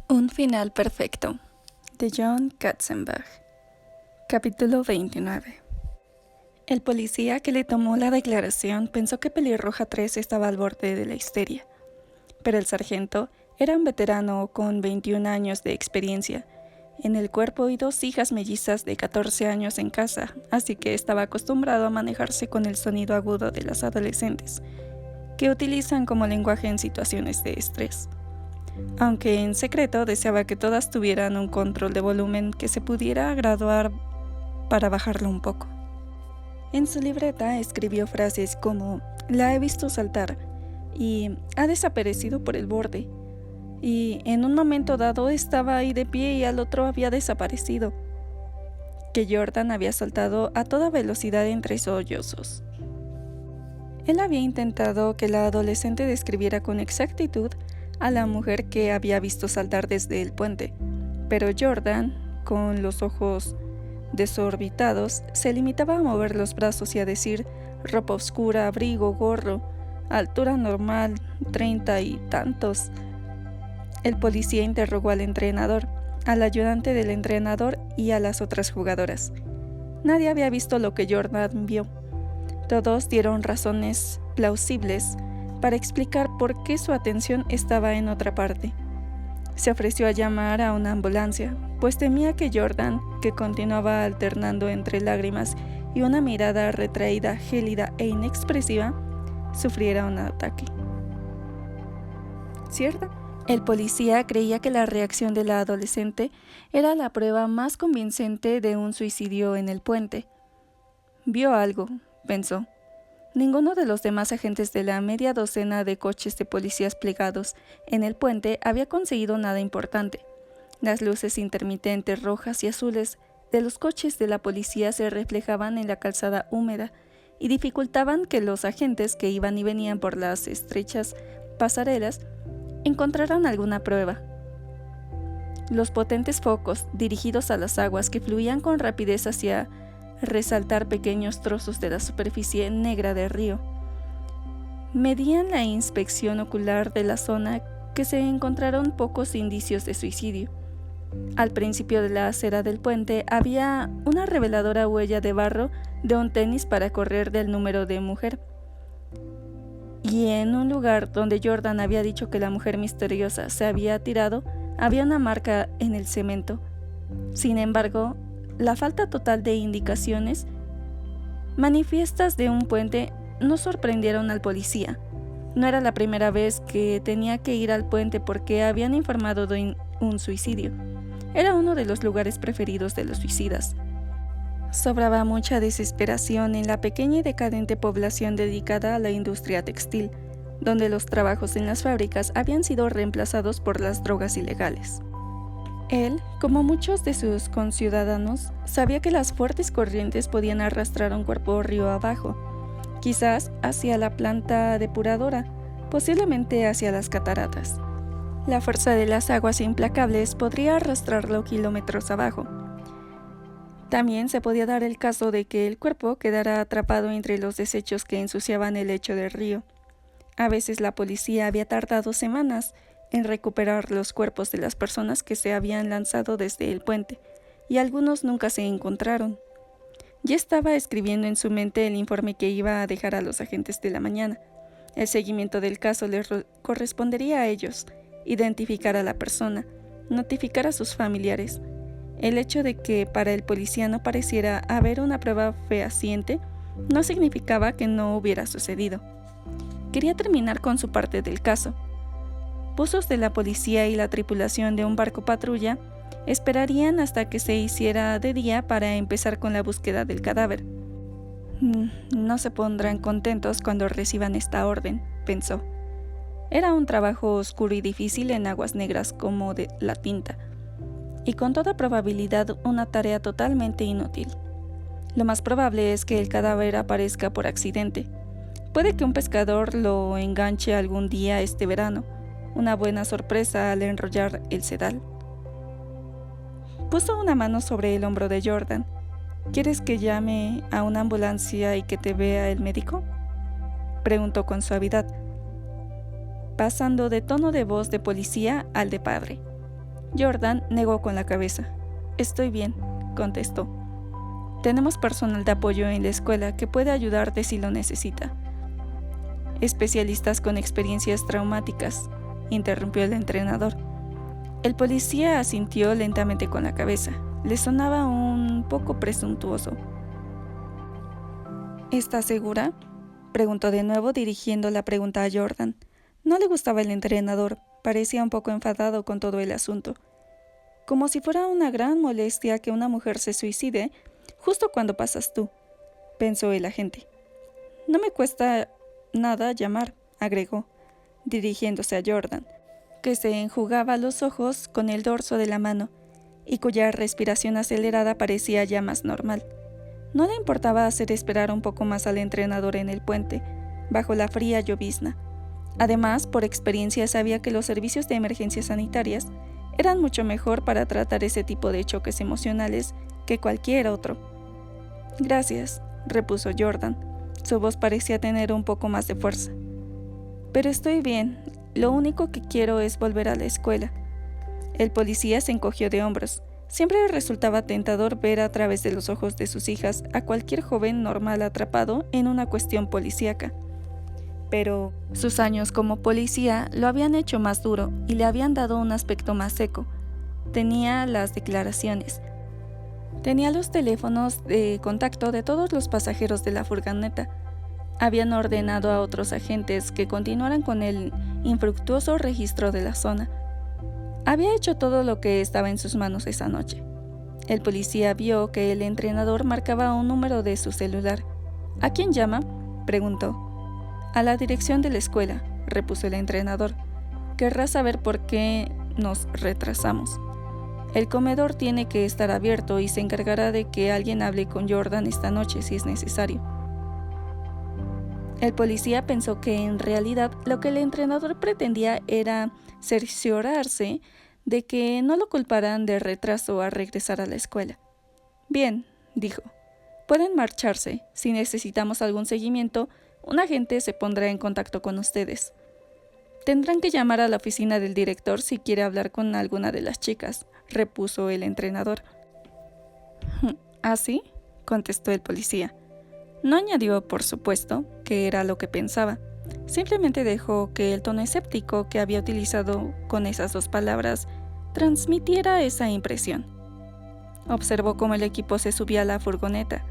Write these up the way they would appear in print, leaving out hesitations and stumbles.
Un final perfecto, de John Katzenbach. Capítulo 29. El policía que le tomó la declaración pensó que Pelirroja 3 estaba al borde de la histeria, pero el sargento era un veterano con 21 años de experiencia en el cuerpo y 2 hijas mellizas de 14 años en casa, así que estaba acostumbrado a manejarse con el sonido agudo de las adolescentes, que utilizan como lenguaje en situaciones de estrés. Aunque en secreto deseaba que todas tuvieran un control de volumen que se pudiera graduar para bajarlo un poco. En su libreta escribió frases como «la he visto saltar» y «ha desaparecido por el borde» y «en un momento dado estaba ahí de pie y al otro había desaparecido», que Jordan había saltado a toda velocidad entre sollozos. Él había intentado que la adolescente describiera con exactitud a la mujer que había visto saltar desde el puente, pero Jordan, con los ojos desorbitados, se limitaba a mover los brazos y a decir ropa oscura, abrigo, gorro, altura normal, 30 y tantos. El policía interrogó al entrenador, al ayudante del entrenador y a las otras jugadoras. Nadie había visto lo que Jordan vio. Todos dieron razones plausibles para explicar por qué su atención estaba en otra parte. Se ofreció a llamar a una ambulancia, pues temía que Jordan, que continuaba alternando entre lágrimas y una mirada retraída, gélida e inexpresiva, sufriera un ataque. ¿Cierto? El policía creía que la reacción de la adolescente era la prueba más convincente de un suicidio en el puente. Vio algo, pensó. Ninguno de los demás agentes de la media docena de coches de policías plegados en el puente había conseguido nada importante. Las luces intermitentes rojas y azules de los coches de la policía se reflejaban en la calzada húmeda y dificultaban que los agentes que iban y venían por las estrechas pasarelas encontraran alguna prueba. Los potentes focos dirigidos a las aguas que fluían con rapidez hacia resaltar pequeños trozos de la superficie negra del río medían la inspección ocular de la zona, que se encontraron pocos indicios de suicidio. Al principio de la acera del puente había una reveladora huella de barro de un tenis para correr del número de mujer, y en un lugar donde Jordan había dicho que la mujer misteriosa se había tirado había una marca en el cemento. Sin embargo, la falta total de indicaciones manifiestas de un puente no sorprendieron al policía. No era la primera vez que tenía que ir al puente porque habían informado de un suicidio. Era uno de los lugares preferidos de los suicidas. Sobraba mucha desesperación en la pequeña y decadente población dedicada a la industria textil, donde los trabajos en las fábricas habían sido reemplazados por las drogas ilegales. Él, como muchos de sus conciudadanos, sabía que las fuertes corrientes podían arrastrar un cuerpo río abajo, quizás hacia la planta depuradora, posiblemente hacia las cataratas. La fuerza de las aguas implacables podría arrastrarlo kilómetros abajo. También se podía dar el caso de que el cuerpo quedara atrapado entre los desechos que ensuciaban el lecho del río. A veces la policía había tardado semanas en recuperar los cuerpos de las personas que se habían lanzado desde el puente, y algunos nunca se encontraron. Ya estaba escribiendo en su mente el informe que iba a dejar a los agentes de la mañana. El seguimiento del caso les correspondería a ellos: identificar a la persona, notificar a sus familiares. El hecho de que para el policía no pareciera haber una prueba fehaciente no significaba que no hubiera sucedido. Quería terminar con su parte del caso. Buzos de la policía y la tripulación de un barco patrulla esperarían hasta que se hiciera de día para empezar con la búsqueda del cadáver. No se pondrán contentos cuando reciban esta orden, pensó. Era un trabajo oscuro y difícil en aguas negras como de la tinta, y con toda probabilidad una tarea totalmente inútil. Lo más probable es que el cadáver aparezca por accidente. Puede que un pescador lo enganche algún día este verano. Una buena sorpresa al enrollar el sedal. Puso una mano sobre el hombro de Jordan. ¿Quieres que llame a una ambulancia y que te vea el médico?, preguntó con suavidad, pasando de tono de voz de policía al de padre. Jordan negó con la cabeza. «Estoy bien», contestó. «Tenemos personal de apoyo en la escuela que puede ayudarte si lo necesita». «Especialistas con experiencias traumáticas», interrumpió el entrenador. El policía asintió lentamente con la cabeza. Le sonaba un poco presuntuoso. «¿Estás segura?», preguntó de nuevo, dirigiendo la pregunta a Jordan. No le gustaba el entrenador, parecía un poco enfadado con todo el asunto. Como si fuera una gran molestia que una mujer se suicide justo cuando pasas tú, pensó el agente. «No me cuesta nada llamar», agregó, dirigiéndose a Jordan, que se enjugaba los ojos con el dorso de la mano y cuya respiración acelerada parecía ya más normal. No le importaba hacer esperar un poco más al entrenador en el puente, bajo la fría llovizna. Además, por experiencia sabía que los servicios de emergencias sanitarias eran mucho mejor para tratar ese tipo de choques emocionales que cualquier otro. «Gracias», repuso Jordan. Su voz parecía tener un poco más de fuerza. «Pero estoy bien. Lo único que quiero es volver a la escuela». El policía se encogió de hombros. Siempre le resultaba tentador ver a través de los ojos de sus hijas a cualquier joven normal atrapado en una cuestión policíaca. Pero sus años como policía lo habían hecho más duro y le habían dado un aspecto más seco. Tenía las declaraciones. Tenía los teléfonos de contacto de todos los pasajeros de la furgoneta. Habían ordenado a otros agentes que continuaran con el infructuoso registro de la zona. Había hecho todo lo que estaba en sus manos esa noche. El policía vio que el entrenador marcaba un número de su celular. «¿A quién llama?», preguntó. «A la dirección de la escuela», repuso el entrenador. «Querrá saber por qué nos retrasamos. El comedor tiene que estar abierto y se encargará de que alguien hable con Jordan esta noche si es necesario». El policía pensó que en realidad lo que el entrenador pretendía era cerciorarse de que no lo culparan de retraso a regresar a la escuela. «Bien», dijo, «pueden marcharse. Si necesitamos algún seguimiento, un agente se pondrá en contacto con ustedes. Tendrán que llamar a la oficina del director si quiere hablar con alguna de las chicas», repuso el entrenador. «¿Ah, sí?», contestó el policía. No añadió, por supuesto, que era lo que pensaba. Simplemente dejó que el tono escéptico que había utilizado con esas dos palabras transmitiera esa impresión. Observó cómo el equipo se subía a la furgoneta.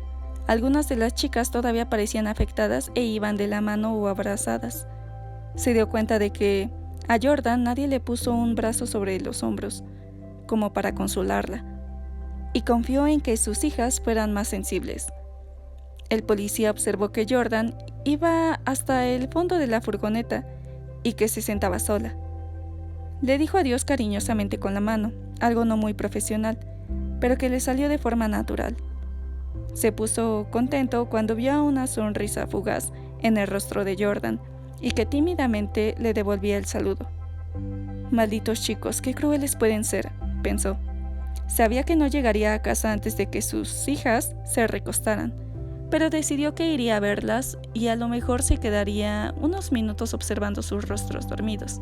Algunas de las chicas todavía parecían afectadas e iban de la mano o abrazadas. Se dio cuenta de que a Jordan nadie le puso un brazo sobre los hombros, como para consolarla, y confió en que sus hijas fueran más sensibles. El policía observó que Jordan iba hasta el fondo de la furgoneta y que se sentaba sola. Le dijo adiós cariñosamente con la mano, algo no muy profesional, pero que le salió de forma natural. Se puso contento cuando vio una sonrisa fugaz en el rostro de Jordan y que tímidamente le devolvía el saludo. «Malditos chicos, qué crueles pueden ser», pensó. Sabía que no llegaría a casa antes de que sus hijas se recostaran, pero decidió que iría a verlas y a lo mejor se quedaría unos minutos observando sus rostros dormidos.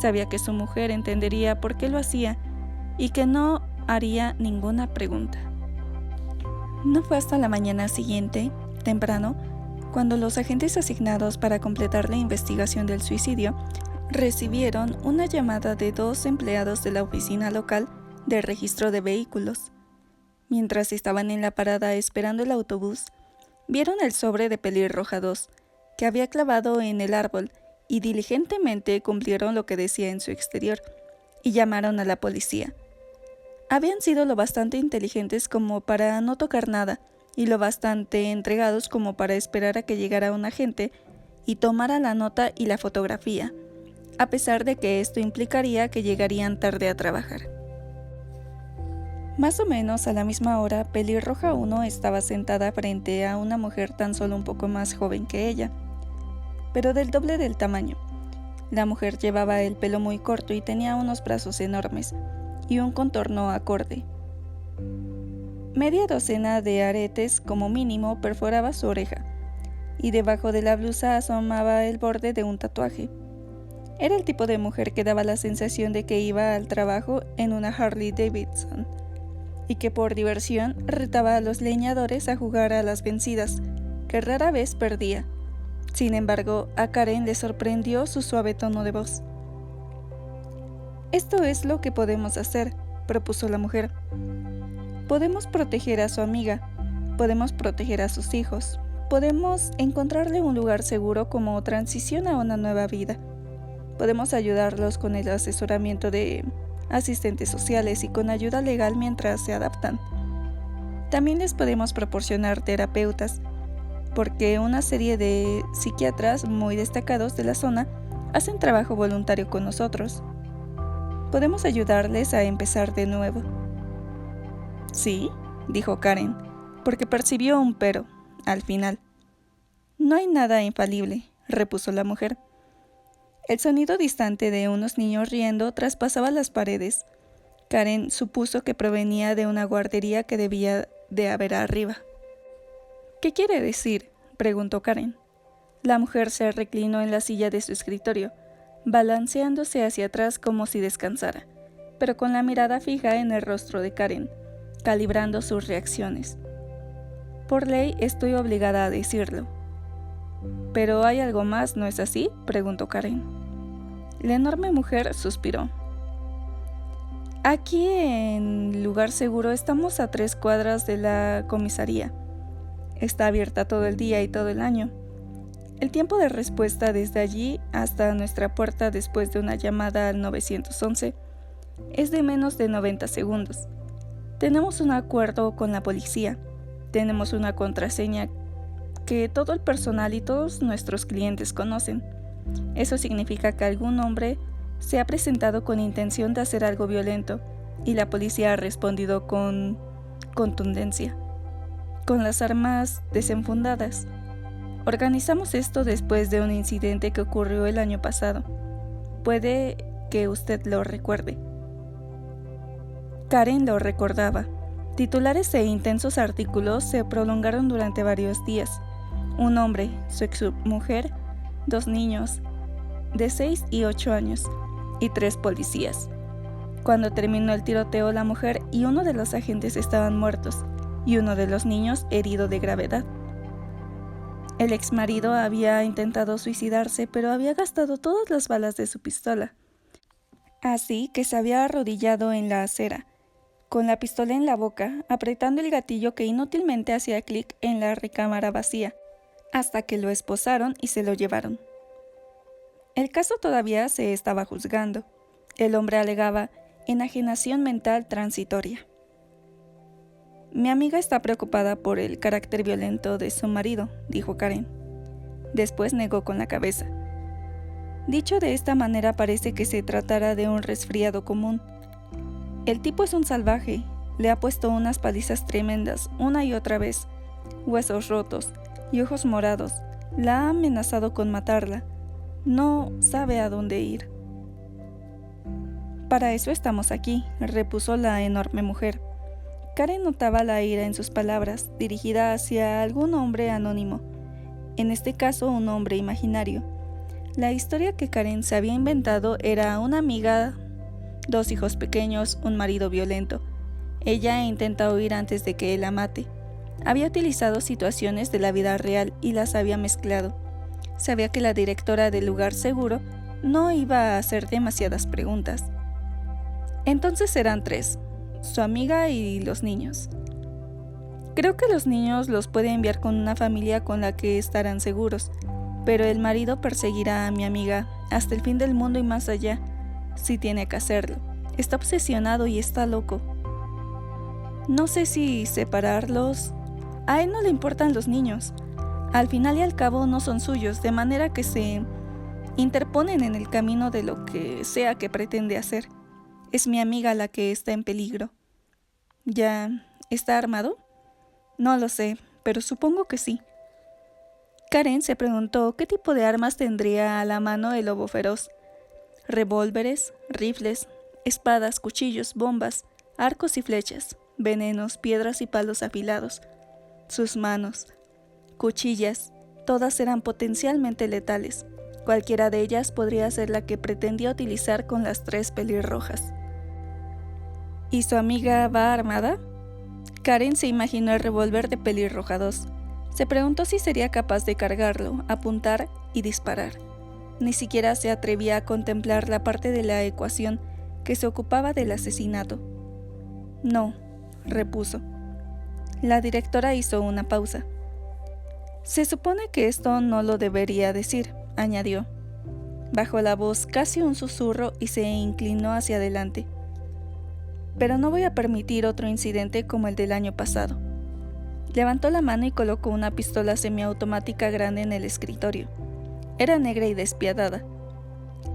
Sabía que su mujer entendería por qué lo hacía y que no haría ninguna pregunta. No fue hasta la mañana siguiente, temprano, cuando los agentes asignados para completar la investigación del suicidio recibieron una llamada de 2 empleados de la oficina local de registro de vehículos. Mientras estaban en la parada esperando el autobús, vieron el sobre de Pelirroja 2, que había clavado en el árbol, y diligentemente cumplieron lo que decía en su exterior, y llamaron a la policía. Habían sido lo bastante inteligentes como para no tocar nada, y lo bastante entregados como para esperar a que llegara un agente y tomara la nota y la fotografía, a pesar de que esto implicaría que llegarían tarde a trabajar. Más o menos a la misma hora, Pelirroja 1 estaba sentada frente a una mujer tan solo un poco más joven que ella, pero del doble del tamaño. La mujer llevaba el pelo muy corto y tenía unos brazos enormes y un contorno acorde. Media docena de aretes como mínimo perforaba su oreja, y debajo de la blusa asomaba el borde de un tatuaje. Era el tipo de mujer que daba la sensación de que iba al trabajo en una Harley Davidson y que por diversión retaba a los leñadores a jugar a las vencidas, que rara vez perdía. Sin embargo, a Karen le sorprendió su suave tono de voz. «Esto es lo que podemos hacer», propuso la mujer. «Podemos proteger a su amiga, podemos proteger a sus hijos, podemos encontrarle un lugar seguro como transición a una nueva vida. Podemos ayudarlos con el asesoramiento de asistentes sociales y con ayuda legal mientras se adaptan. También les podemos proporcionar terapeutas, porque una serie de psiquiatras muy destacados de la zona hacen trabajo voluntario con nosotros. Podemos ayudarles a empezar de nuevo». «Sí», dijo Karen, porque percibió un pero al final. «No hay nada infalible», repuso la mujer. El sonido distante de unos niños riendo traspasaba las paredes. Karen supuso que provenía de una guardería que debía de haber arriba. «¿Qué quiere decir?», preguntó Karen. La mujer se reclinó en la silla de su escritorio, balanceándose hacia atrás como si descansara, pero con la mirada fija en el rostro de Karen, calibrando sus reacciones. «Por ley estoy obligada a decirlo». «Pero hay algo más, ¿no es así?», preguntó Karen. La enorme mujer suspiró. «Aquí en Lugar Seguro estamos a 3 cuadras de la comisaría. Está abierta todo el día y todo el año. El tiempo de respuesta desde allí hasta nuestra puerta después de una llamada al 911 es de menos de 90 segundos. Tenemos un acuerdo con la policía. Tenemos una contraseña que todo el personal y todos nuestros clientes conocen. Eso significa que algún hombre se ha presentado con intención de hacer algo violento y la policía ha respondido con contundencia, con las armas desenfundadas. Organizamos esto después de un incidente que ocurrió el año pasado. Puede que usted lo recuerde». Karen lo recordaba. Titulares e intensos artículos se prolongaron durante varios días. Un hombre, su exmujer, 2 niños de 6 y 8 años y 3 policías. Cuando terminó el tiroteo, la mujer y uno de los agentes estaban muertos y uno de los niños herido de gravedad. El exmarido había intentado suicidarse, pero había gastado todas las balas de su pistola. Así que se había arrodillado en la acera, con la pistola en la boca, apretando el gatillo que inútilmente hacía clic en la recámara vacía, hasta que lo esposaron y se lo llevaron. El caso todavía se estaba juzgando. El hombre alegaba enajenación mental transitoria. «Mi amiga está preocupada por el carácter violento de su marido», dijo Karen. Después negó con la cabeza. Dicho de esta manera parece que se tratara de un resfriado común. El tipo es un salvaje, le ha puesto unas palizas tremendas una y otra vez, huesos rotos y ojos morados, la ha amenazado con matarla, no sabe a dónde ir. «Para eso estamos aquí», repuso la enorme mujer. Karen notaba la ira en sus palabras, dirigida hacia algún hombre anónimo, en este caso un hombre imaginario. La historia que Karen se había inventado era una amiga, 2 hijos pequeños, un marido violento. Ella intenta huir antes de que él la mate. Había utilizado situaciones de la vida real y las había mezclado. Sabía que la directora del Lugar Seguro no iba a hacer demasiadas preguntas. Entonces eran 3. Su amiga y los niños. «Creo que los niños los puede enviar con una familia con la que estarán seguros, pero el marido perseguirá a mi amiga hasta el fin del mundo y más allá, si tiene que hacerlo. Está obsesionado y está loco. No sé si separarlos. A él no le importan los niños. Al final y al cabo no son suyos, de manera que se interponen en el camino de lo que sea que pretende hacer. Es mi amiga la que está en peligro». «¿Ya está armado?» «No lo sé, pero supongo que sí». Karen se preguntó qué tipo de armas tendría a la mano el lobo feroz. Revólveres, rifles, espadas, cuchillos, bombas, arcos y flechas, venenos, piedras y palos afilados. Sus manos, cuchillas, todas eran potencialmente letales. Cualquiera de ellas podría ser la que pretendía utilizar con las 3 pelirrojas. ¿Y su amiga va armada? Karen se imaginó el revólver de Pelirroja 2. Se preguntó si sería capaz de cargarlo, apuntar y disparar. Ni siquiera se atrevía a contemplar la parte de la ecuación que se ocupaba del asesinato. No, repuso. La directora hizo una pausa. Se supone que esto no lo debería decir, añadió. Bajó la voz casi un susurro y se inclinó hacia adelante. Pero no voy a permitir otro incidente como el del año pasado. Levantó la mano y colocó una pistola semiautomática grande en el escritorio. Era negra y despiadada.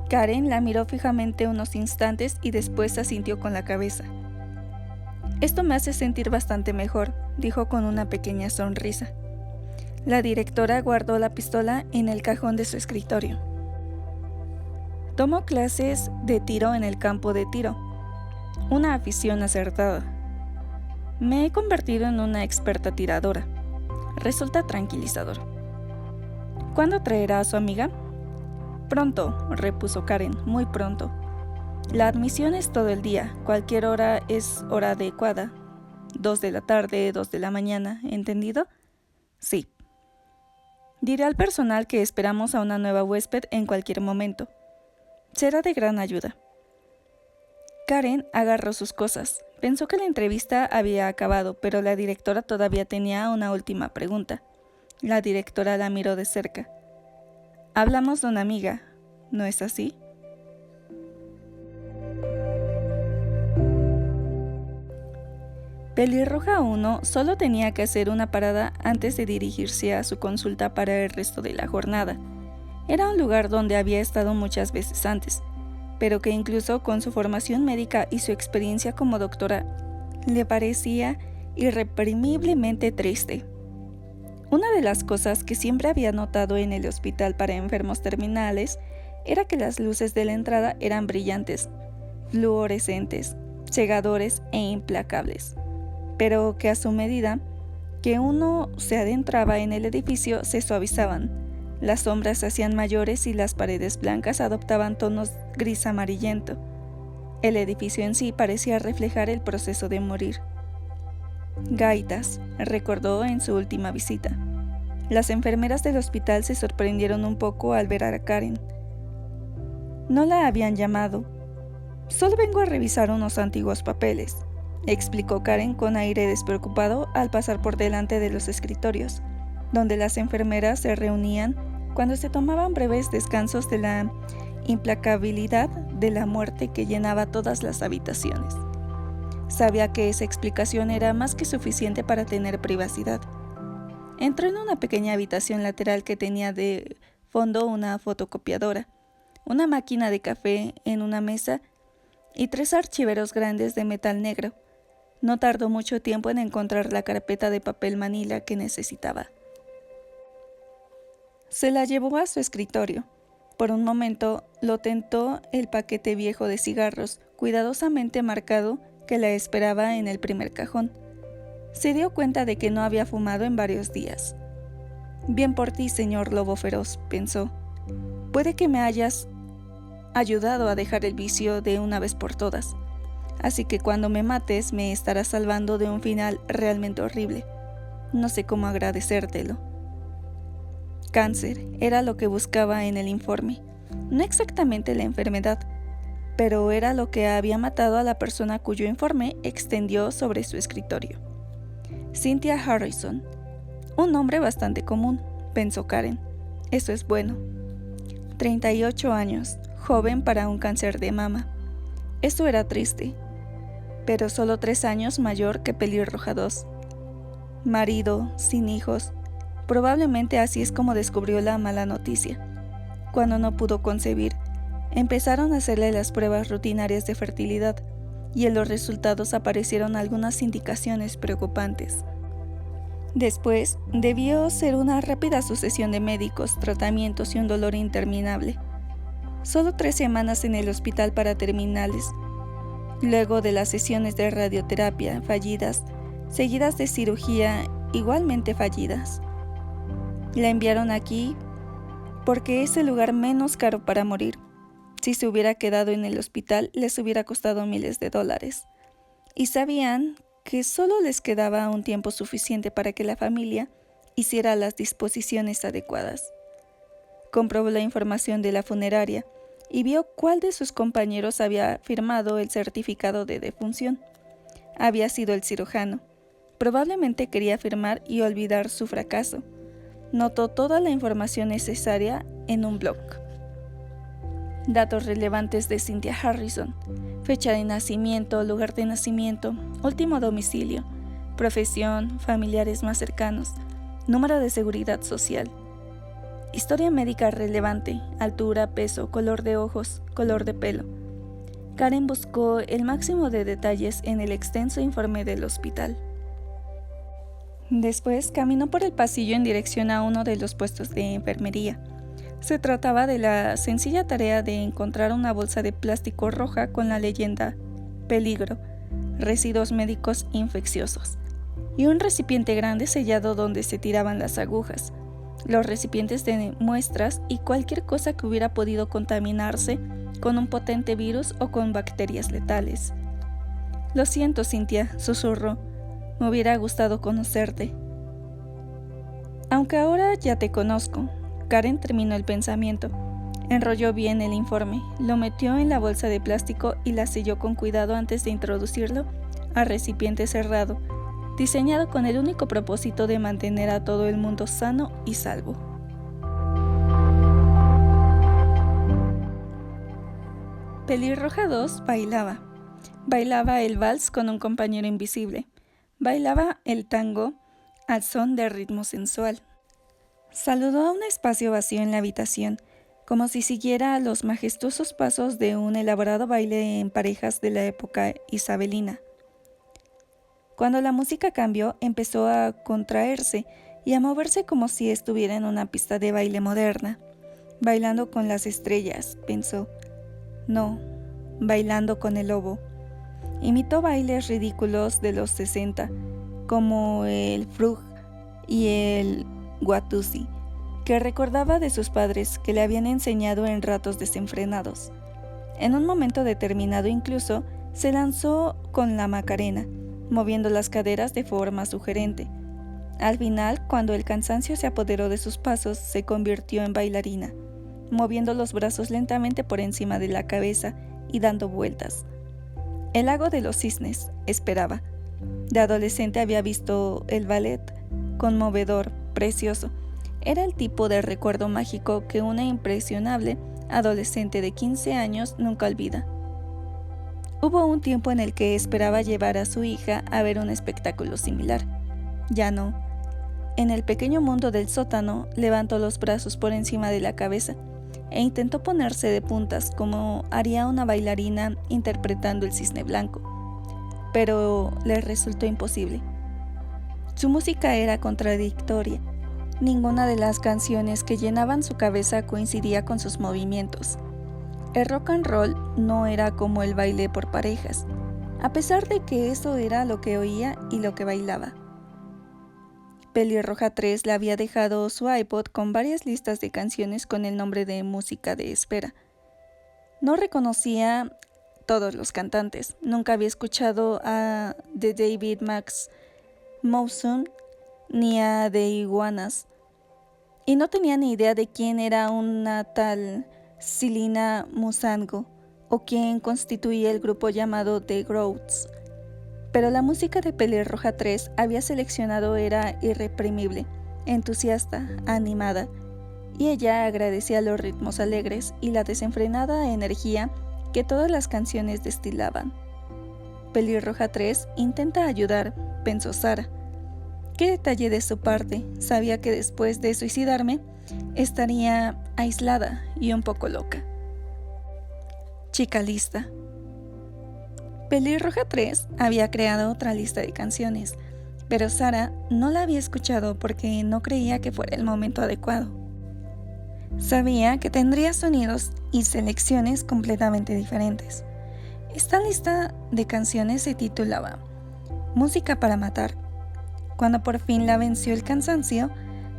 Karen la miró fijamente unos instantes y después asintió con la cabeza. Esto me hace sentir bastante mejor, dijo con una pequeña sonrisa. La directora guardó la pistola en el cajón de su escritorio. Tomó clases de tiro en el campo de tiro. Una afición acertada. Me he convertido en una experta tiradora. Resulta tranquilizador. ¿Cuándo traerá a su amiga? Pronto, repuso Karen, muy pronto. La admisión es todo el día, cualquier hora es hora adecuada. 2 de la tarde, 2 de la mañana, ¿entendido? Sí. Diré al personal que esperamos a una nueva huésped en cualquier momento. Será de gran ayuda. Karen agarró sus cosas. Pensó que la entrevista había acabado, pero la directora todavía tenía una última pregunta. La directora la miró de cerca. Hablamos de una amiga, ¿no es así? Pelirroja 1 solo tenía que hacer una parada antes de dirigirse a su consulta para el resto de la jornada. Era un lugar donde había estado muchas veces antes, pero que incluso con su formación médica y su experiencia como doctora, le parecía irreprimiblemente triste. Una de las cosas que siempre había notado en el hospital para enfermos terminales era que las luces de la entrada eran brillantes, fluorescentes, cegadores e implacables, pero que a su medida que uno se adentraba en el edificio se suavizaban. Las sombras se hacían mayores y las paredes blancas adoptaban tonos gris amarillento. El edificio en sí parecía reflejar el proceso de morir. Gaitas, recordó en su última visita. Las enfermeras del hospital se sorprendieron un poco al ver a Karen. No la habían llamado. Solo vengo a revisar unos antiguos papeles, explicó Karen con aire despreocupado al pasar por delante de los escritorios, donde las enfermeras se reunían cuando se tomaban breves descansos de la implacabilidad de la muerte que llenaba todas las habitaciones. Sabía que esa explicación era más que suficiente para tener privacidad. Entró en una pequeña habitación lateral que tenía de fondo una fotocopiadora, una máquina de café en una mesa y 3 archiveros grandes de metal negro. No tardó mucho tiempo en encontrar la carpeta de papel manila que necesitaba. Se la llevó a su escritorio. Por un momento lo tentó el paquete viejo de cigarros, cuidadosamente marcado, que la esperaba en el primer cajón. Se dio cuenta de que no había fumado en varios días. Bien por ti, señor lobo feroz, pensó. Puede que me hayas ayudado a dejar el vicio de una vez por todas. Así que cuando me mates me estarás salvando de un final realmente horrible. No sé cómo agradecértelo. Cáncer era lo que buscaba en el informe. No exactamente la enfermedad, pero era lo que había matado a la persona cuyo informe extendió sobre su escritorio. Cynthia Harrison. Un nombre bastante común, pensó Karen. Eso es bueno. 38 años, joven para un cáncer de mama. Eso era triste, pero solo 3 años mayor que Pelirroja 2. Marido, sin hijos. Probablemente así es como descubrió la mala noticia. Cuando no pudo concebir, empezaron a hacerle las pruebas rutinarias de fertilidad y en los resultados aparecieron algunas indicaciones preocupantes. Después, debió ser una rápida sucesión de médicos, tratamientos y un dolor interminable. Solo 3 semanas en el hospital para terminales. Luego de las sesiones de radioterapia fallidas, seguidas de cirugía igualmente fallidas. La enviaron aquí porque es el lugar menos caro para morir. Si se hubiera quedado en el hospital, les hubiera costado miles de dólares. Y sabían que solo les quedaba un tiempo suficiente para que la familia hiciera las disposiciones adecuadas. Comprobó la información de la funeraria y vio cuál de sus compañeros había firmado el certificado de defunción. Había sido el cirujano. Probablemente quería firmar y olvidar su fracaso. Notó toda la información necesaria en un blog. Datos relevantes de Cynthia Harrison: fecha de nacimiento, lugar de nacimiento, último domicilio, profesión, familiares más cercanos, número de seguridad social. Historia médica relevante: altura, peso, color de ojos, color de pelo. Karen buscó el máximo de detalles en el extenso informe del hospital. Después caminó por el pasillo en dirección a uno de los puestos de enfermería. Se trataba de la sencilla tarea de encontrar una bolsa de plástico roja con la leyenda "Peligro, residuos médicos infecciosos", y un recipiente grande sellado donde se tiraban las agujas, los recipientes de muestras y cualquier cosa que hubiera podido contaminarse con un potente virus o con bacterias letales. «Lo siento, Cynthia», susurró. «Me hubiera gustado conocerte». «Aunque ahora ya te conozco». Karen terminó el pensamiento. Enrolló bien el informe, lo metió en la bolsa de plástico y la selló con cuidado antes de introducirlo al recipiente cerrado, diseñado con el único propósito de mantener a todo el mundo sano y salvo. Pelirroja 2 bailaba. Bailaba el vals con un compañero invisible. Bailaba el tango al son de ritmo sensual. Saludó a un espacio vacío en la habitación, como si siguiera los majestuosos pasos de un elaborado baile en parejas de la época isabelina. Cuando la música cambió, empezó a contraerse y a moverse como si estuviera en una pista de baile moderna. «Bailando con las estrellas», pensó. No, bailando con el lobo. Imitó bailes ridículos de los 60, como el frug y el Watusi, que recordaba de sus padres que le habían enseñado en ratos desenfrenados. En un momento determinado incluso se lanzó con la Macarena, moviendo las caderas de forma sugerente. Al final, cuando el cansancio se apoderó de sus pasos, se convirtió en bailarina, moviendo los brazos lentamente por encima de la cabeza y dando vueltas. El lago de los cisnes esperaba. De adolescente había visto el ballet, conmovedor, precioso. Era el tipo de recuerdo mágico que una impresionable adolescente de 15 años nunca olvida. Hubo un tiempo en el que esperaba llevar a su hija a ver un espectáculo similar. Ya no. En el pequeño mundo del sótano, levantó los brazos por encima de la cabeza e intentó ponerse de puntas como haría una bailarina interpretando el cisne blanco, pero le resultó imposible. Su música era contradictoria. Ninguna de las canciones que llenaban su cabeza coincidía con sus movimientos. El rock and roll no era como el baile por parejas, a pesar de que eso era lo que oía y lo que bailaba. Pelirroja 3 le había dejado su iPod con varias listas de canciones con el nombre de música de espera. No reconocía todos los cantantes, nunca había escuchado a The David Max Mawson ni a The Iguanas, y no tenía ni idea de quién era una tal Silina Musango o quién constituía el grupo llamado The Groats. Pero la música de Pelirroja 3 había seleccionado era irreprimible, entusiasta, animada, y ella agradecía los ritmos alegres y la desenfrenada energía que todas las canciones destilaban. Pelirroja 3 intenta ayudar, pensó Sara. Qué detalle de su parte, sabía que después de suicidarme estaría aislada y un poco loca. Chica lista. Pelirroja 3 había creado otra lista de canciones, pero Sara no la había escuchado porque no creía que fuera el momento adecuado. Sabía que tendría sonidos y selecciones completamente diferentes. Esta lista de canciones se titulaba Música para matar. Cuando por fin la venció el cansancio,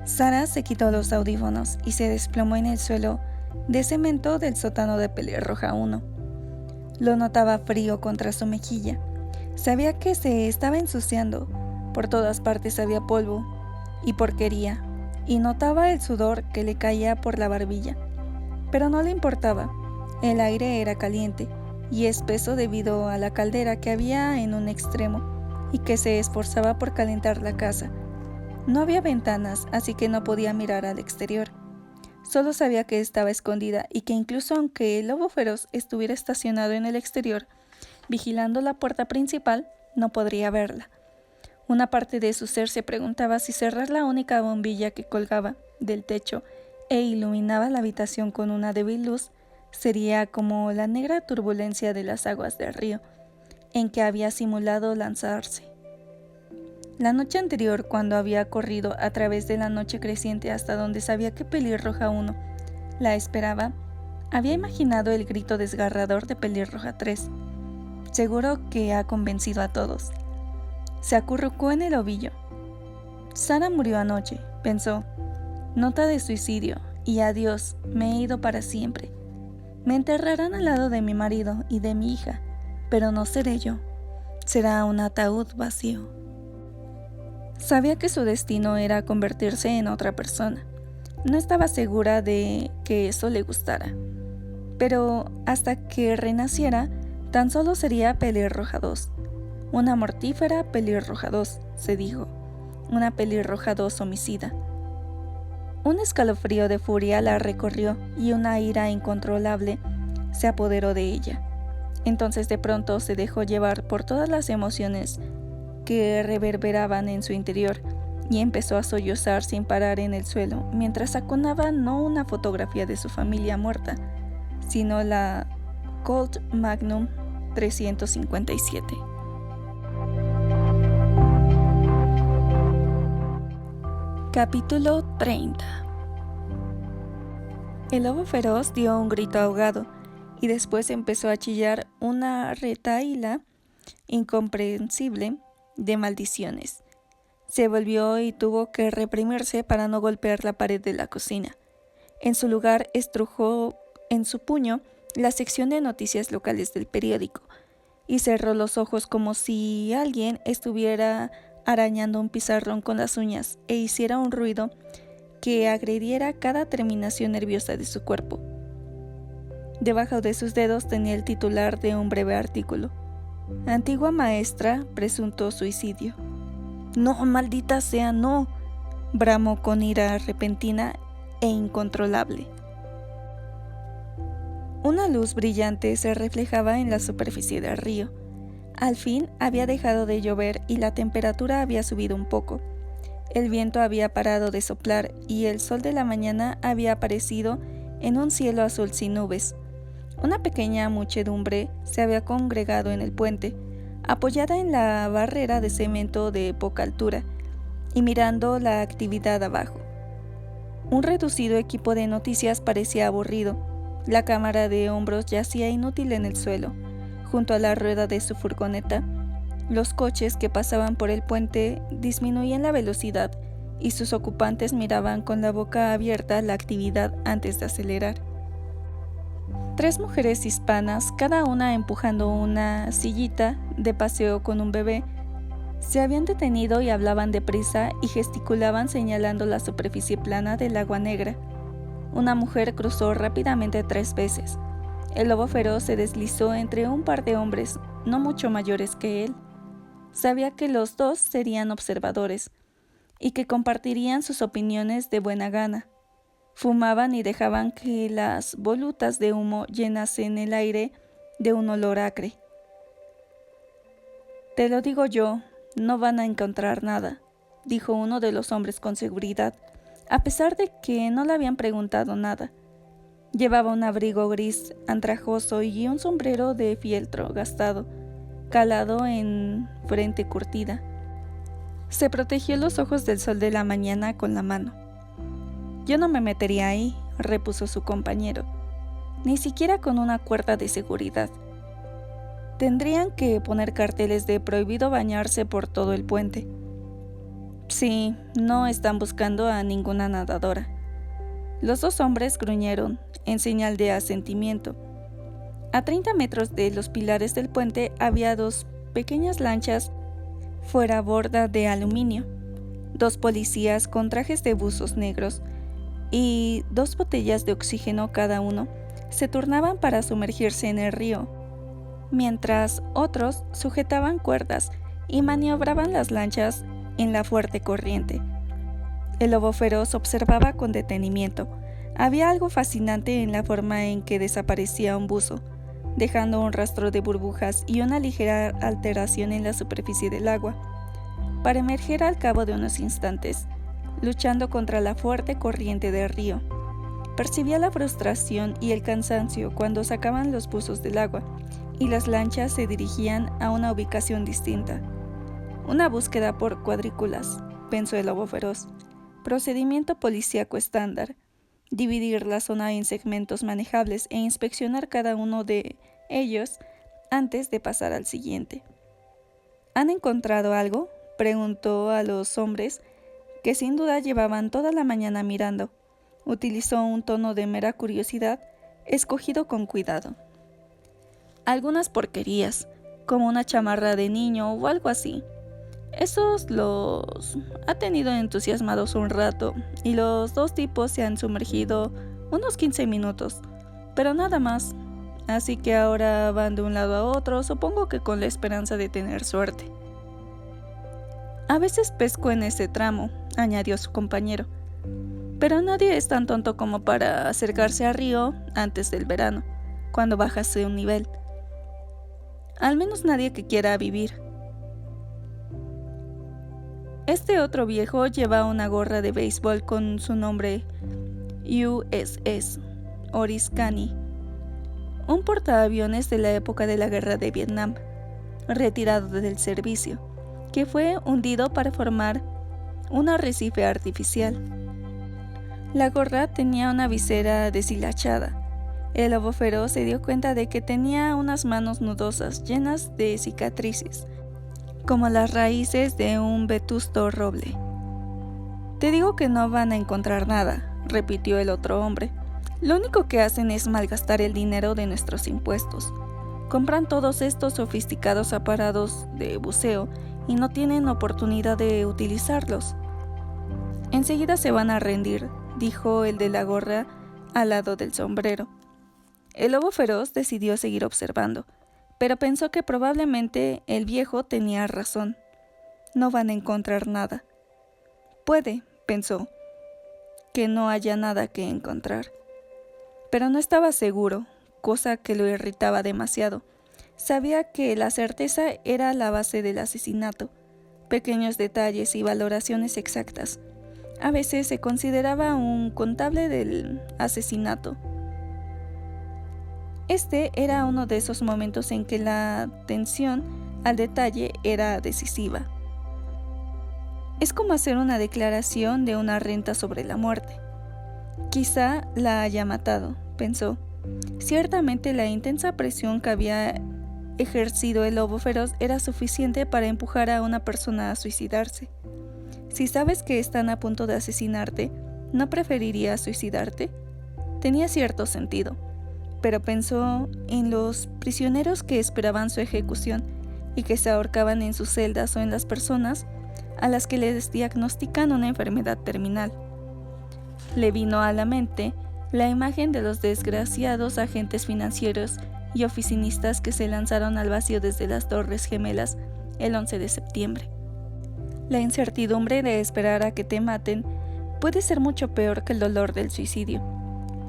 Sara se quitó los audífonos y se desplomó en el suelo de cemento del sótano de Pelirroja 1. Lo notaba frío contra su mejilla. Sabía que se estaba ensuciando. Por todas partes había polvo y porquería, y notaba el sudor que le caía por la barbilla. Pero no le importaba. El aire era caliente y espeso debido a la caldera que había en un extremo y que se esforzaba por calentar la casa. No había ventanas, así que no podía mirar al exterior. Solo sabía que estaba escondida y que incluso aunque el lobo feroz estuviera estacionado en el exterior, vigilando la puerta principal, no podría verla. Una parte de su ser se preguntaba si cerrar la única bombilla que colgaba del techo e iluminaba la habitación con una débil luz sería como la negra turbulencia de las aguas del río, en que había simulado lanzarse. La noche anterior, cuando había corrido a través de la noche creciente hasta donde sabía que Pelirroja 1 la esperaba, había imaginado el grito desgarrador de Pelirroja 3. Seguro que ha convencido a todos. Se acurrucó en el ovillo. Sara murió anoche, pensó. Nota de suicidio, y adiós, me he ido para siempre. Me enterrarán al lado de mi marido y de mi hija, pero no seré yo. Será un ataúd vacío. Sabía que su destino era convertirse en otra persona. No estaba segura de que eso le gustara. Pero hasta que renaciera, tan solo sería Pelirroja 2. Una mortífera Pelirroja 2, se dijo. Una Pelirroja 2 homicida. Un escalofrío de furia la recorrió y una ira incontrolable se apoderó de ella. Entonces de pronto se dejó llevar por todas las emociones que reverberaban en su interior y empezó a sollozar sin parar en el suelo mientras aconaba no una fotografía de su familia muerta, sino la Colt Magnum 357. Capítulo 30. El lobo feroz dio un grito ahogado y después empezó a chillar una retahíla incomprensible de maldiciones. Se volvió y tuvo que reprimirse para no golpear la pared de la cocina. En su lugar estrujó en su puño la sección de noticias locales del periódico y cerró los ojos como si alguien estuviera arañando un pizarrón con las uñas e hiciera un ruido que agrediera cada terminación nerviosa de su cuerpo. Debajo de sus dedos tenía el titular de un breve artículo. Antigua maestra, presunto suicidio. No, maldita sea, no, bramó con ira repentina e incontrolable. Una luz brillante se reflejaba en la superficie del río. Al fin había dejado de llover y la temperatura había subido un poco. El viento había parado de soplar y el sol de la mañana había aparecido en un cielo azul sin nubes. Una pequeña muchedumbre se había congregado en el puente, apoyada en la barrera de cemento de poca altura y mirando la actividad abajo. Un reducido equipo de noticias parecía aburrido. La cámara de hombros yacía inútil en el suelo. Junto a la rueda de su furgoneta, los coches que pasaban por el puente disminuían la velocidad y sus ocupantes miraban con la boca abierta la actividad antes de acelerar. 3 mujeres hispanas, cada una empujando una sillita de paseo con un bebé, se habían detenido y hablaban deprisa y gesticulaban señalando la superficie plana del agua negra. Una mujer cruzó rápidamente 3 veces. El lobo feroz se deslizó entre un par de hombres no mucho mayores que él. Sabía que los dos serían observadores y que compartirían sus opiniones de buena gana. Fumaban y dejaban que las volutas de humo llenasen el aire de un olor acre. «Te lo digo yo, no van a encontrar nada», dijo uno de los hombres con seguridad, a pesar de que no le habían preguntado nada. Llevaba un abrigo gris andrajoso y un sombrero de fieltro gastado, calado en frente curtida. Se protegió los ojos del sol de la mañana con la mano. «Yo no me metería ahí», repuso su compañero, «ni siquiera con una cuerda de seguridad. Tendrían que poner carteles de prohibido bañarse por todo el puente». Sí, no están buscando a ninguna nadadora. Los dos hombres gruñeron, en señal de asentimiento. A 30 metros de los pilares del puente había dos pequeñas lanchas fuera borda de aluminio, dos policías con trajes de buzos negros y dos botellas de oxígeno cada uno se turnaban para sumergirse en el río, mientras otros sujetaban cuerdas y maniobraban las lanchas en la fuerte corriente. El lobo feroz observaba con detenimiento. Había algo fascinante en la forma en que desaparecía un buzo, dejando un rastro de burbujas y una ligera alteración en la superficie del agua, para emerger al cabo de unos instantes, luchando contra la fuerte corriente del río. Percibía la frustración y el cansancio cuando sacaban los buzos del agua y las lanchas se dirigían a una ubicación distinta. Una búsqueda por cuadrículas, pensó el lobo feroz. Procedimiento policíaco estándar. Dividir la zona en segmentos manejables e inspeccionar cada uno de ellos antes de pasar al siguiente. ¿Han encontrado algo?, preguntó a los hombres, que sin duda llevaban toda la mañana mirando. Utilizó un tono de mera curiosidad, escogido con cuidado. Algunas porquerías, como una chamarra de niño o algo así. Esos los ha tenido entusiasmados un rato, y los dos tipos se han sumergido unos 15 minutos, pero nada más. Así que ahora van de un lado a otro, supongo que con la esperanza de tener suerte. A veces pesco en ese tramo, añadió su compañero, pero nadie es tan tonto como para acercarse al río antes del verano, cuando bajase un nivel. Al menos nadie que quiera vivir. Este otro viejo lleva una gorra de béisbol con su nombre USS Oriskany, un portaaviones de la época de la guerra de Vietnam, retirado del servicio, que fue hundido para formar un arrecife artificial. La gorra tenía una visera deshilachada. El lobo feroz se dio cuenta de que tenía unas manos nudosas llenas de cicatrices, como las raíces de un vetusto roble. Te digo que no van a encontrar nada, repitió el otro hombre. Lo único que hacen es malgastar el dinero de nuestros impuestos. Compran todos estos sofisticados aparatos de buceo y no tienen oportunidad de utilizarlos. Enseguida se van a rendir, dijo el de la gorra al lado del sombrero. El lobo feroz decidió seguir observando, pero pensó que probablemente el viejo tenía razón. No van a encontrar nada. Puede, pensó, que no haya nada que encontrar. Pero no estaba seguro, cosa que lo irritaba demasiado. Sabía que la certeza era la base del asesinato. Pequeños detalles y valoraciones exactas. A veces se consideraba un contable del asesinato. Este era uno de esos momentos en que la atención al detalle era decisiva. Es como hacer una declaración de una renta sobre la muerte. Quizá la haya matado, pensó. Ciertamente la intensa presión que había ejercido el lobo feroz era suficiente para empujar a una persona a suicidarse. Si sabes que están a punto de asesinarte, ¿no preferirías suicidarte? Tenía cierto sentido. Pero pensó en los prisioneros que esperaban su ejecución y que se ahorcaban en sus celdas o en las personas a las que les diagnostican una enfermedad terminal. Le vino a la mente la imagen de los desgraciados agentes financieros y oficinistas que se lanzaron al vacío desde las Torres Gemelas el 11 de septiembre. La incertidumbre de esperar a que te maten puede ser mucho peor que el dolor del suicidio.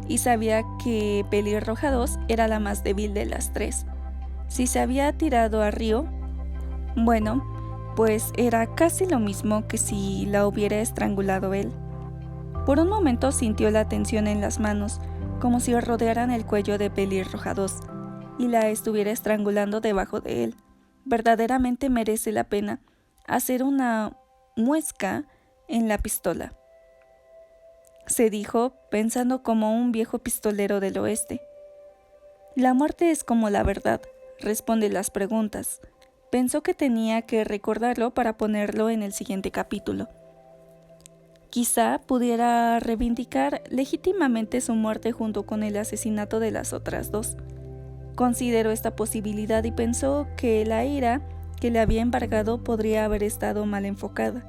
Y sabía que Pelirroja 2 era la más débil de las tres. Si se había tirado al río, bueno, pues era casi lo mismo que si la hubiera estrangulado él. Por un momento sintió la tensión en las manos, como si rodearan el cuello de Pelirroja 2 y la estuviera estrangulando debajo de él. Verdaderamente merece la pena hacer una muesca en la pistola, se dijo, pensando como un viejo pistolero del oeste. La muerte es como la verdad, responde las preguntas. Pensó que tenía que recordarlo para ponerlo en el siguiente capítulo. Quizá pudiera reivindicar legítimamente su muerte junto con el asesinato de las otras dos. Consideró esta posibilidad y pensó que la ira que le había embargado podría haber estado mal enfocada.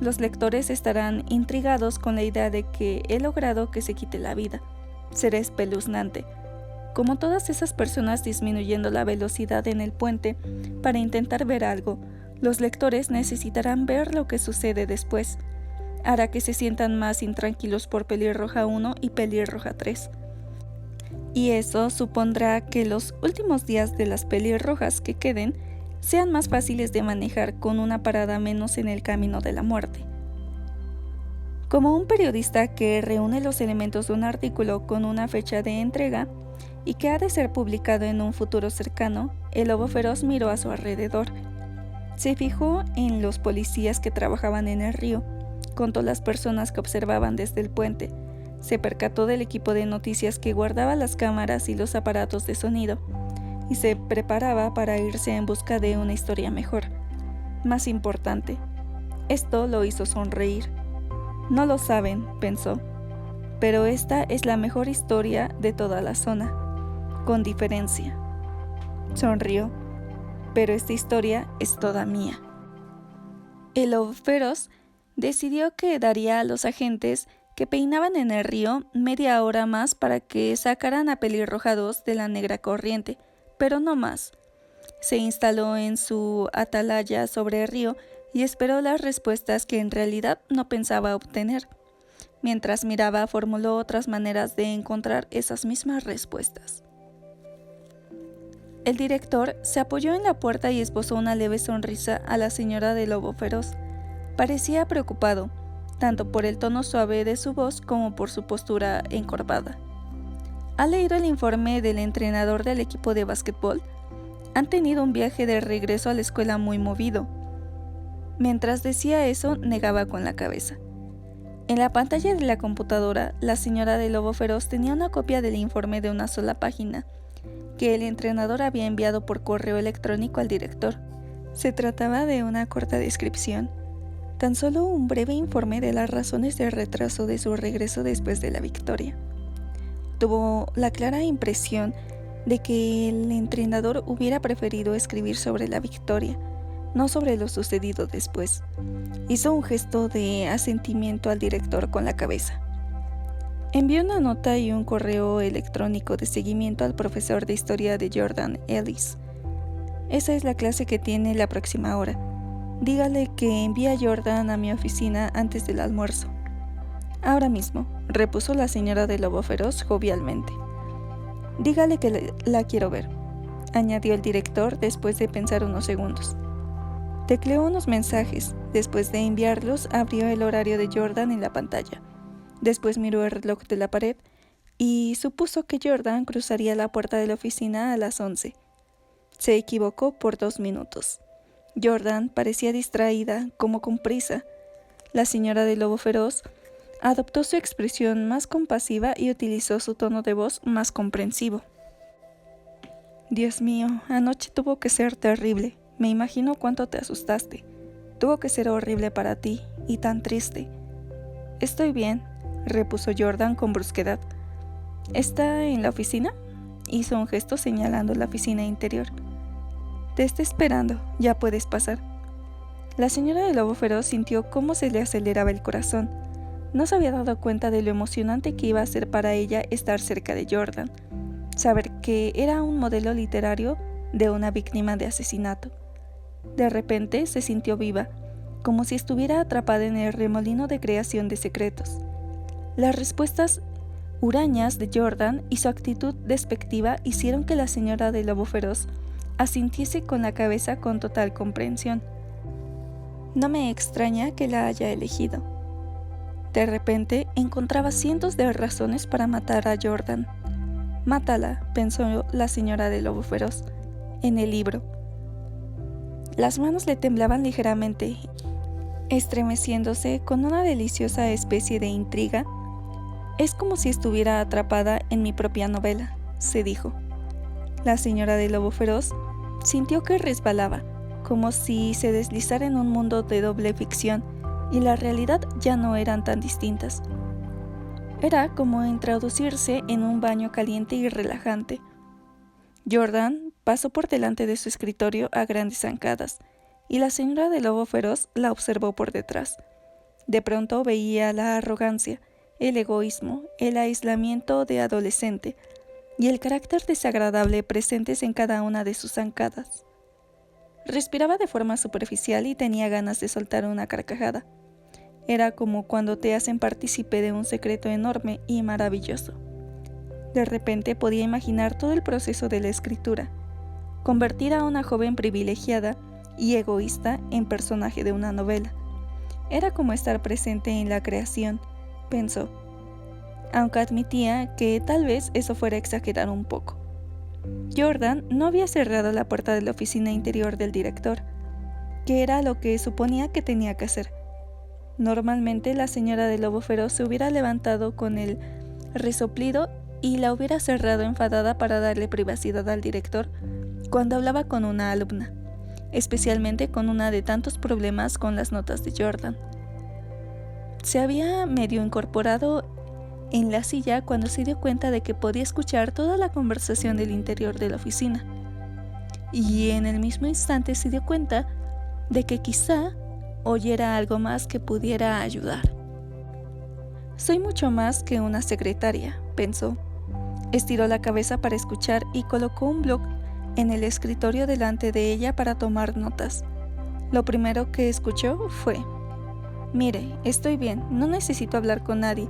Los lectores estarán intrigados con la idea de que he logrado que se quite la vida. Será espeluznante. Como todas esas personas disminuyendo la velocidad en el puente para intentar ver algo, los lectores necesitarán ver lo que sucede después. Hará que se sientan más intranquilos por Pelirroja 1 y Pelirroja 3. Y eso supondrá que los últimos días de las pelirrojas que queden sean más fáciles de manejar con una parada menos en el camino de la muerte. Como un periodista que reúne los elementos de un artículo con una fecha de entrega y que ha de ser publicado en un futuro cercano, el lobo feroz miró a su alrededor. Se fijó en los policías que trabajaban en el río, contó las personas que observaban desde el puente, se percató del equipo de noticias que guardaba las cámaras y los aparatos de sonido, y se preparaba para irse en busca de una historia mejor, más importante. Esto lo hizo sonreír. No lo saben, pensó, pero esta es la mejor historia de toda la zona, con diferencia. Sonrió, pero esta historia es toda mía. El lobo feroz decidió que daría a los agentes que peinaban en el río media hora más para que sacaran a Pelirroja 2 de la negra corriente, pero no más. Se instaló en su atalaya sobre el río y esperó las respuestas que en realidad no pensaba obtener. Mientras miraba, formuló otras maneras de encontrar esas mismas respuestas. El director se apoyó en la puerta y esbozó una leve sonrisa a la señora del lobo feroz. Parecía preocupado, tanto por el tono suave de su voz como por su postura encorvada. ¿Ha leído el informe del entrenador del equipo de básquetbol? Han tenido un viaje de regreso a la escuela muy movido. Mientras decía eso, negaba con la cabeza. En la pantalla de la computadora, la señora del lobo feroz tenía una copia del informe de una sola página, que el entrenador había enviado por correo electrónico al director. Se trataba de una corta descripción, tan solo un breve informe de las razones del retraso de su regreso después de la victoria. Tuvo la clara impresión de que el entrenador hubiera preferido escribir sobre la victoria, no sobre lo sucedido después. Hizo un gesto de asentimiento al director con la cabeza. Envió una nota y un correo electrónico de seguimiento al profesor de historia de Jordan Ellis. Esa es la clase que tiene la próxima hora. Dígale que envíe a Jordan a mi oficina antes del almuerzo. Ahora mismo, repuso la señora del lobo feroz jovialmente. Dígale que la quiero ver, añadió el director después de pensar unos segundos. Tecleó unos mensajes. Después de enviarlos, abrió el horario de Jordan en la pantalla. Después miró el reloj de la pared y supuso que Jordan cruzaría la puerta de la oficina a las 11. Se equivocó por 2 minutos. Jordan parecía distraída, como con prisa. La señora del lobo feroz adoptó su expresión más compasiva y utilizó su tono de voz más comprensivo. Dios mío, anoche tuvo que ser terrible. Me imagino cuánto te asustaste. Tuvo que ser horrible para ti y tan triste. Estoy bien, repuso Jordan con brusquedad. ¿Está en la oficina? Hizo un gesto señalando la oficina interior. Te está esperando, ya puedes pasar. La señora del lobo feroz sintió cómo se le aceleraba el corazón. No se había dado cuenta de lo emocionante que iba a ser para ella estar cerca de Jordan, saber que era un modelo literario de una víctima de asesinato. De repente se sintió viva, como si estuviera atrapada en el remolino de creación de secretos. Las respuestas hurañas de Jordan y su actitud despectiva hicieron que la señora del lobo feroz asintiese con la cabeza con total comprensión. No me extraña que la haya elegido. De repente encontraba cientos de razones para matar a Jordan. Mátala, pensó la señora del lobo feroz, en el libro. Las manos le temblaban ligeramente, estremeciéndose con una deliciosa especie de intriga. Es como si estuviera atrapada en mi propia novela, se dijo. La señora del lobo feroz sintió que resbalaba, como si se deslizara en un mundo de doble ficción, y la realidad ya no eran tan distintas. Era como introducirse en un baño caliente y relajante. Jordan pasó por delante de su escritorio a grandes zancadas, y la señora del lobo feroz la observó por detrás. De pronto veía la arrogancia, el egoísmo, el aislamiento de adolescente y el carácter desagradable presentes en cada una de sus zancadas. Respiraba de forma superficial y tenía ganas de soltar una carcajada. Era como cuando te hacen partícipe de un secreto enorme y maravilloso. De repente podía imaginar todo el proceso de la escritura, convertir a una joven privilegiada y egoísta en personaje de una novela. Era como estar presente en la creación, pensó, aunque admitía que tal vez eso fuera exagerar un poco. Jordan no había cerrado la puerta de la oficina interior del director, que era lo que suponía que tenía que hacer. Normalmente la señora del lobo feroz se hubiera levantado con el resoplido y la hubiera cerrado enfadada para darle privacidad al director cuando hablaba con una alumna, especialmente con una de tantos problemas con las notas de Jordan. Se había medio incorporado en la silla cuando se dio cuenta de que podía escuchar toda la conversación del interior de la oficina, y en el mismo instante se dio cuenta de que quizá oyera algo más que pudiera ayudar. Soy mucho más que una secretaria, pensó. Estiró la cabeza para escuchar y colocó un bloc en el escritorio delante de ella para tomar notas. Lo primero que escuchó fue: «Mire, estoy bien, no necesito hablar con nadie,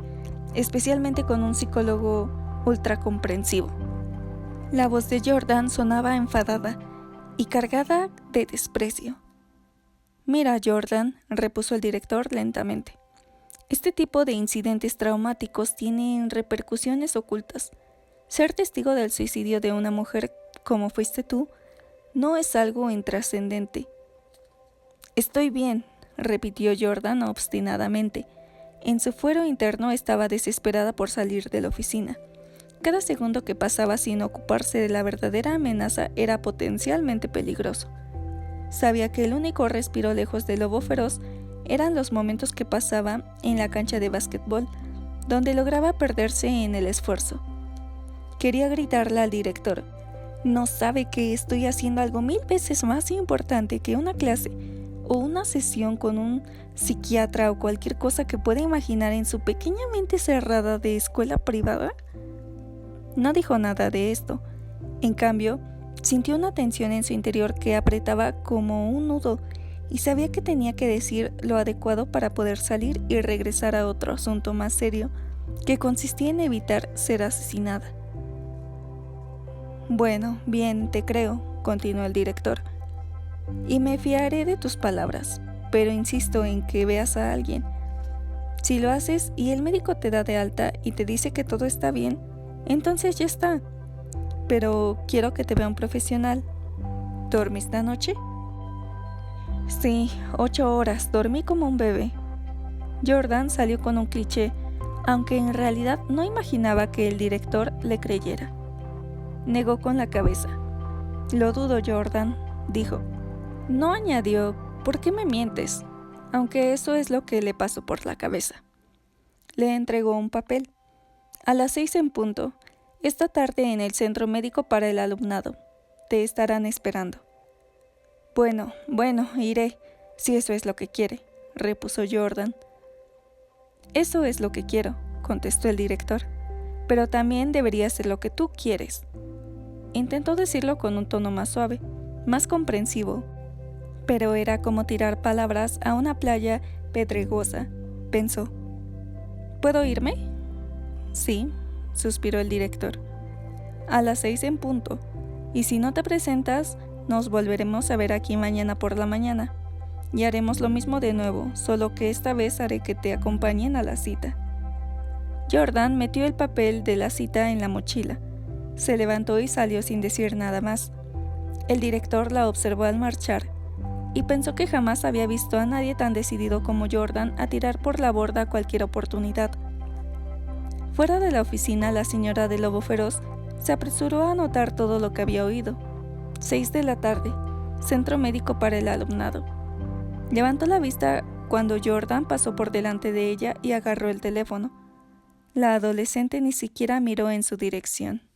especialmente con un psicólogo ultracomprensivo». La voz de Jordan sonaba enfadada y cargada de desprecio. «Mira, Jordan», repuso el director lentamente, «este tipo de incidentes traumáticos tienen repercusiones ocultas. Ser testigo del suicidio de una mujer como fuiste tú no es algo intrascendente». «Estoy bien», repitió Jordan obstinadamente. En su fuero interno estaba desesperada por salir de la oficina. Cada segundo que pasaba sin ocuparse de la verdadera amenaza era potencialmente peligroso. Sabía que el único respiro lejos del lobo feroz eran los momentos que pasaba en la cancha de básquetbol, donde lograba perderse en el esfuerzo. Quería gritarle al director: «¿No sabe que estoy haciendo algo 1000 veces más importante que una clase o una sesión con un psiquiatra o cualquier cosa que pueda imaginar en su pequeña mente cerrada de escuela privada?» No dijo nada de esto. En cambio, sintió una tensión en su interior que apretaba como un nudo y sabía que tenía que decir lo adecuado para poder salir y regresar a otro asunto más serio, que consistía en evitar ser asesinada. «Bueno, bien, te creo», continuó el director, «y me fiaré de tus palabras, pero insisto en que veas a alguien. Si lo haces y el médico te da de alta y te dice que todo está bien, entonces ya está. Pero quiero que te vea un profesional. ¿Dormiste anoche?» «Sí, 8 horas, dormí como un bebé». Jordan salió con un cliché, aunque en realidad no imaginaba que el director le creyera. Negó con la cabeza. «Lo dudo, Jordan», dijo. No añadió: «¿Por qué me mientes?», aunque eso es lo que le pasó por la cabeza. Le entregó un papel. «A las 6 en punto, esta tarde en el centro médico para el alumnado. Te estarán esperando». Bueno, iré, si eso es lo que quiere», repuso Jordan. «Eso es lo que quiero», contestó el director, «pero también debería ser lo que tú quieres». Intentó decirlo con un tono más suave, más comprensivo, pero era como tirar palabras a una playa pedregosa, pensó. «¿Puedo irme?» «Sí», suspiró el director. «A las 6 en punto, y si no te presentas, nos volveremos a ver aquí mañana por la mañana, y haremos lo mismo de nuevo, solo que esta vez haré que te acompañen a la cita». Jordan metió el papel de la cita en la mochila, se levantó y salió sin decir nada más. El director la observó al marchar, y pensó que jamás había visto a nadie tan decidido como Jordan a tirar por la borda cualquier oportunidad. Fuera de la oficina, la señora del lobo feroz se apresuró a anotar todo lo que había oído. 6 de la tarde, centro médico para el alumnado. Levantó la vista cuando Jordan pasó por delante de ella y agarró el teléfono. La adolescente ni siquiera miró en su dirección.